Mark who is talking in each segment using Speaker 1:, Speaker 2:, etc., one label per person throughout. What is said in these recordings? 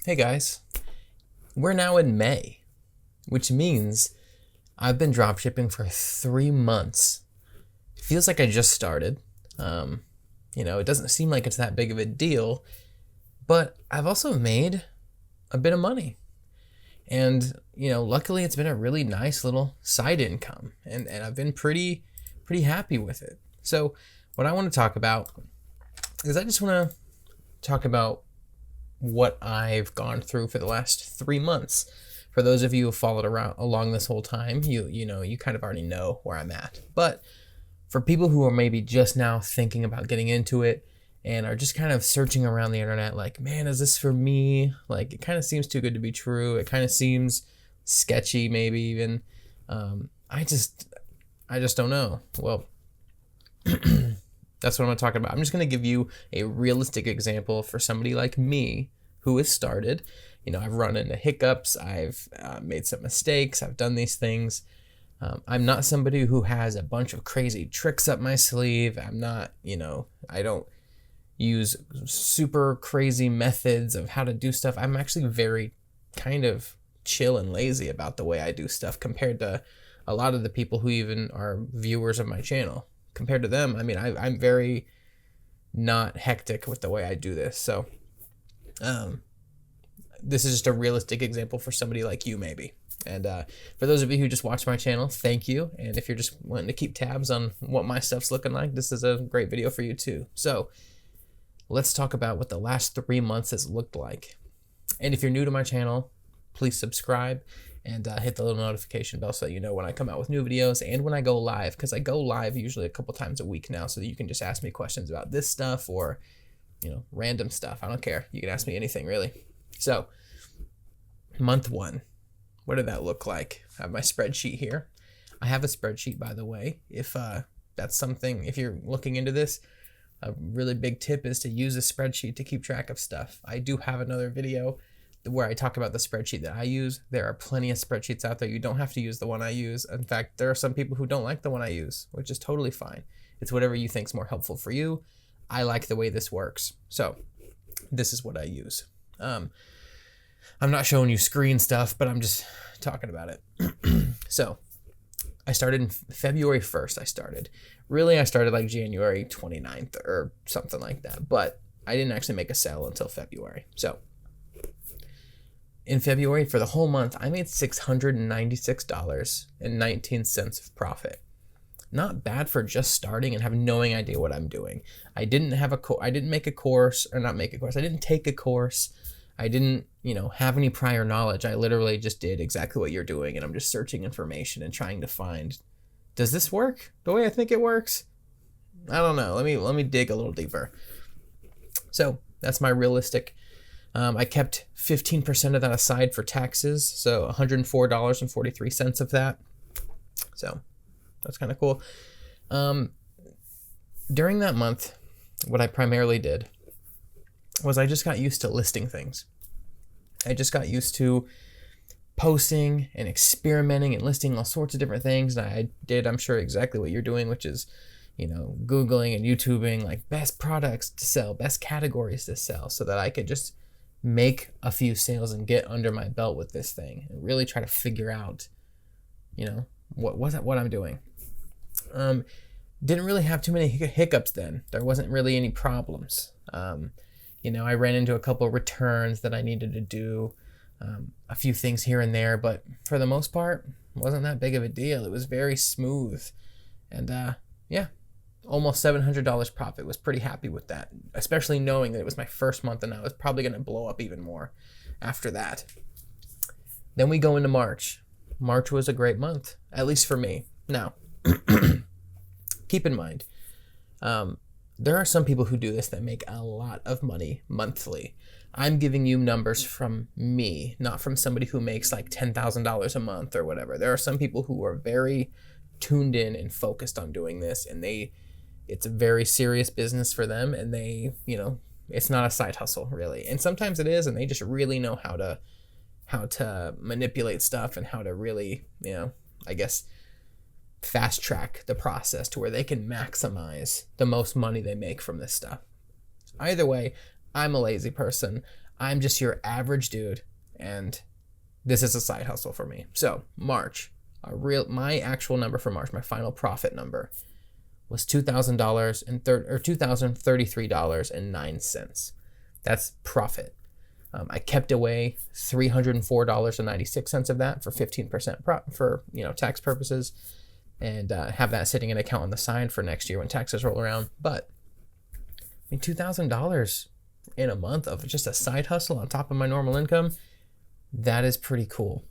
Speaker 1: Hey guys, we're now in May, which means I've been dropshipping for 3 months. It feels like I just started. It doesn't seem like it's that big of a deal, but I've also made a bit of money. And, luckily it's been a really nice little side income and I've been pretty happy with it. So what I want to talk about is I just want to talk about what I've gone through for the last 3 months. For those of you who followed along this whole time, you kind of already know where I'm at. But for people who are maybe just now thinking about getting into it and are just kind of searching around the internet like, man, is this for me? Like, it kind of seems too good to be true. It kind of seems sketchy, maybe even. I just don't know. Well, that's what I'm going to talk about. I'm just going to give you a realistic example for somebody like me who has started. I've run into hiccups. I've made some mistakes. I've done these things. I'm not somebody who has a bunch of crazy tricks up my sleeve. I'm not, I don't use super crazy methods of how to do stuff. I'm actually very kind of chill and lazy about the way I do stuff compared to a lot of the people who even are viewers of my channel. Compared to them, I'm very not hectic with the way I do this. So this is just a realistic example for somebody like you maybe. And for those of you who just watch my channel, thank you. And if you're just wanting to keep tabs on what my stuff's looking like, this is a great video for you too. So let's talk about what the last 3 months has looked like. And if you're new to my channel, please subscribe and hit the little notification bell so you know when I come out with new videos and when I go live, because I go live usually a couple times a week now, so that you can just ask me questions about this stuff or, random stuff. I don't care. You can ask me anything, really. So, month 1, what did that look like? I have my spreadsheet here. I have a spreadsheet, by the way. If that's something, if you're looking into this, a really big tip is to use a spreadsheet to keep track of stuff. I do have another video where I talk about the spreadsheet that I use. There are plenty of spreadsheets out there. You don't have to use the one I use. In fact, there are some people who don't like the one I use, which is totally fine. It's whatever you think is more helpful for you. I like the way this works. So this is what I use. I'm not showing you screen stuff, but I'm just talking about it. So I started in February 1st. I started like January 29th or something like that, but I didn't actually make a sale until February. So in February, for the whole month, I made $696.19 of profit. Not bad for just starting and have no idea what I'm doing. I didn't make a course. I didn't take a course. I didn't, have any prior knowledge. I literally just did exactly what you're doing, and I'm just searching information and trying to find, does this work the way I think it works? I don't know. Let me dig a little deeper. So that's my realistic. I kept 15% of that aside for taxes, so $104.43 of that. So that's kind of cool. During that month, what I primarily did was I just got used to listing things. I just got used to posting and experimenting and listing all sorts of different things. And I'm sure, exactly what you're doing, which is, Googling and YouTubing like best products to sell, best categories to sell, so that I could just make a few sales and get under my belt with this thing and really try to figure out, what I'm doing. Didn't really have too many hiccups then. There wasn't really any problems. I ran into a couple of returns that I needed to do, a few things here and there, but for the most part, it wasn't that big of a deal. It was very smooth. And almost $700 profit. Was pretty happy with that, especially knowing that it was my first month and I was probably going to blow up even more after that. Then we go into March. March was a great month, at least for me. Now, keep in mind, there are some people who do this that make a lot of money monthly. I'm giving you numbers from me, not from somebody who makes like $10,000 a month or whatever. There are some people who are very tuned in and focused on doing this, and it's a very serious business for them, and they, it's not a side hustle really. And sometimes it is, and they just really know how to manipulate stuff and how to really, I guess, fast track the process to where they can maximize the most money they make from this stuff. Either way, I'm a lazy person. I'm just your average dude, and this is a side hustle for me. So March, my actual number for March, my final profit number was $2,033.09. That's profit. I kept away $304.96 of that for 15% for tax purposes, and have that sitting in an account on the side for next year when taxes roll around. But I mean, $2,000 in a month of just a side hustle on top of my normal income, that is pretty cool.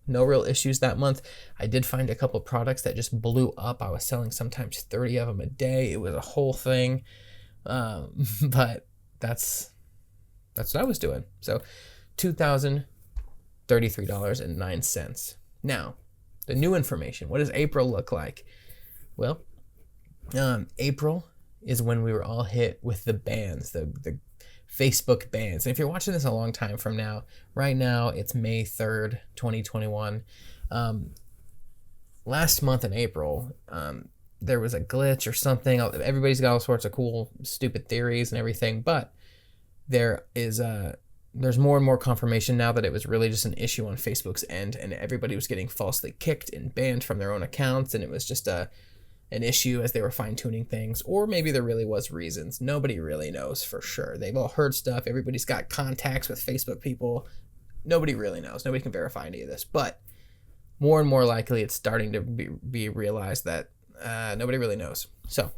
Speaker 1: No real issues that month. I did find a couple products that just blew up. I was selling sometimes 30 of them a day. It was a whole thing. But that's what I was doing. So $2,033.09. Now, the new information. What does April look like? Well, April is when we were all hit with the bans, the Facebook bans. And if you're watching this a long time from now, right now it's May 3rd, 2021. Last month in April, there was a glitch or something. Everybody's got all sorts of cool, stupid theories and everything, but there's more and more confirmation now that it was really just an issue on Facebook's end, and everybody was getting falsely kicked and banned from their own accounts, and it was just an issue as they were fine-tuning things. Or maybe there really was reasons. Nobody really knows for sure. They've all heard stuff. Everybody's got contacts with Facebook people. Nobody really knows. Nobody can verify any of this. But more and more likely, it's starting to be realized that nobody really knows. So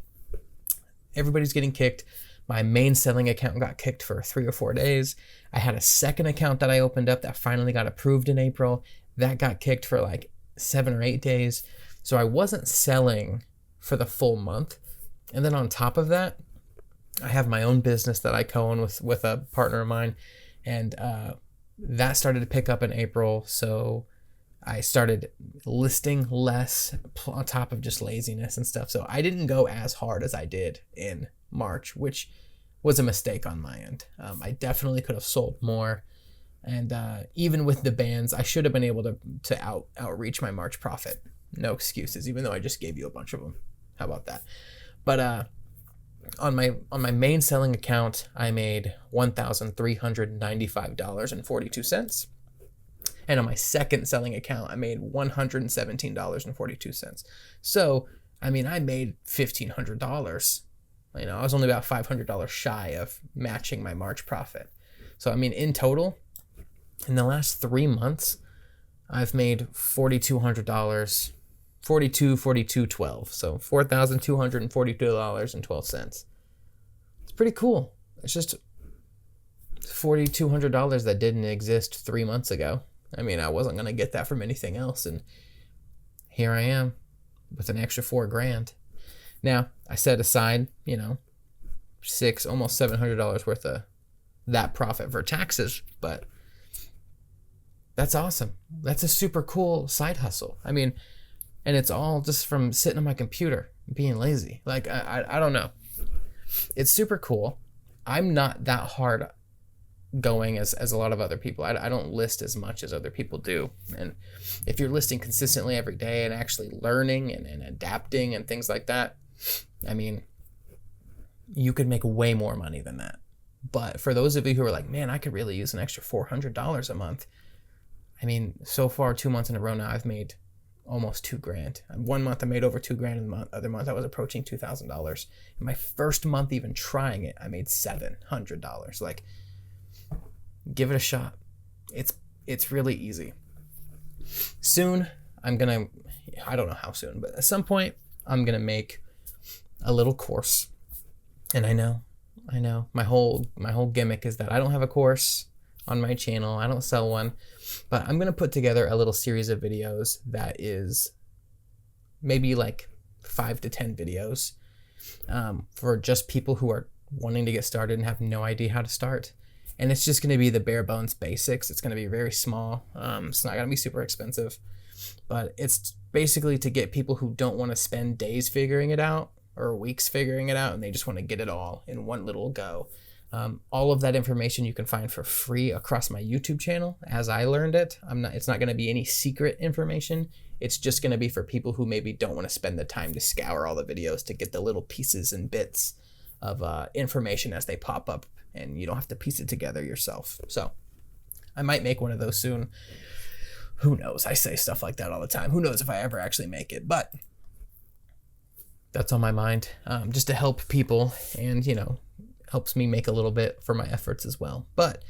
Speaker 1: everybody's getting kicked. My main selling account got kicked for 3 or 4 days. I had a second account that I opened up that finally got approved in April. That got kicked for like 7 or 8 days. So I wasn't selling for the full month. And then on top of that, I have my own business that I co-own with a partner of mine. And that started to pick up in April. So I started listing less on top of just laziness and stuff. So I didn't go as hard as I did in March, which was a mistake on my end. I definitely could have sold more. And even with the bans, I should have been able to outreach my March profit. No excuses, even though I just gave you a bunch of them. How about that? But on my main selling account, I made $1,395.42. And on my second selling account, I made $117.42. So, I mean, I made $1,500. I was only about $500 shy of matching my March profit. So, I mean, in total, in the last 3 months, I've made $4,200, $42.12. So $4,242.12. It's pretty cool. It's just $4,200 that didn't exist 3 months ago. I mean, I wasn't going to get that from anything else. And here I am with an extra $4,000. Now, I set aside, almost $700 worth of that profit for taxes, but that's awesome. That's a super cool side hustle. I mean, and it's all just from sitting on my computer, being lazy. Like, I don't know. It's super cool. I'm not that hard going as a lot of other people. I don't list as much as other people do. And if you're listing consistently every day and actually learning and adapting and things like that, I mean, you could make way more money than that. But for those of you who are like, man, I could really use an extra $400 a month. I mean, so far 2 months in a row now, I've made almost $2,000. 1 month I made over $2,000, and the other month I was approaching $2,000. In my first month even trying it, I made $700. Like, give it a shot. It's really easy. Soon I don't know how soon, but at some point I'm gonna make a little course. And I know my whole gimmick is that I don't have a course on my channel. I don't sell one, but I'm gonna put together a little series of videos that is maybe like 5 to 10 videos for just people who are wanting to get started and have no idea how to start. And it's just going to be the bare bones basics. It's going to be very small. It's not going to be super expensive, but it's basically to get people who don't want to spend days figuring it out or weeks figuring it out, and they just want to get it all in one little go. All of that information you can find for free across my YouTube channel as I learned it. It's not going to be any secret information. It's just going to be for people who maybe don't want to spend the time to scour all the videos to get the little pieces and bits of information as they pop up and you don't have to piece it together yourself. So I might make one of those soon. Who knows? I say stuff like that all the time. Who knows if I ever actually make it, but that's on my mind, just to help people, and, you know, helps me make a little bit for my efforts as well. But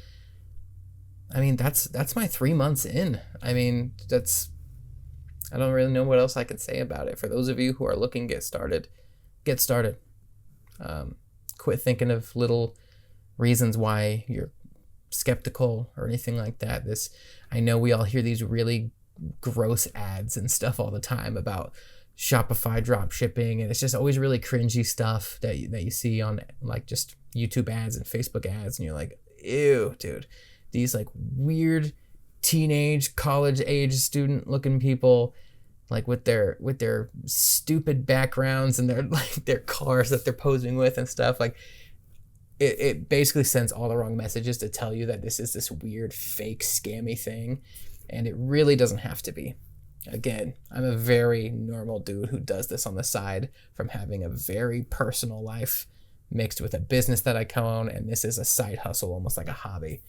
Speaker 1: I mean, that's my 3 months in. I mean, I don't really know what else I can say about it. For those of you who are looking, get started. Get started. Quit thinking of little reasons why you're skeptical or anything like that. I know we all hear these really gross ads and stuff all the time about Shopify drop shipping, and it's just always really cringy stuff that you see on like just YouTube ads and Facebook ads, and you're like, ew, dude. These like weird teenage college age student looking people, like with their stupid backgrounds and their cars that they're posing with and stuff, like it basically sends all the wrong messages to tell you that this is this weird fake scammy thing, and it really doesn't have to be. Again, I'm a very normal dude who does this on the side from having a very personal life mixed with a business that I co-own, and this is a side hustle, almost like a hobby.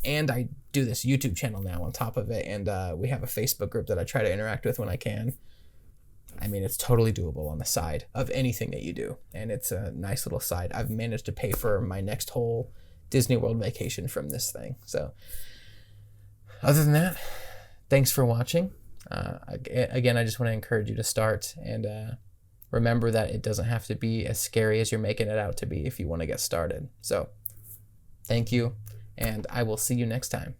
Speaker 1: And I do this YouTube channel now on top of it, and we have a Facebook group that I try to interact with when I can. I mean, it's totally doable on the side of anything that you do, and it's a nice little side. I've managed to pay for my next whole Disney World vacation from this thing. So other than that, thanks for watching. Again, I just want to encourage you to start, and remember that it doesn't have to be as scary as you're making it out to be if you want to get started. So thank you, and I will see you next time.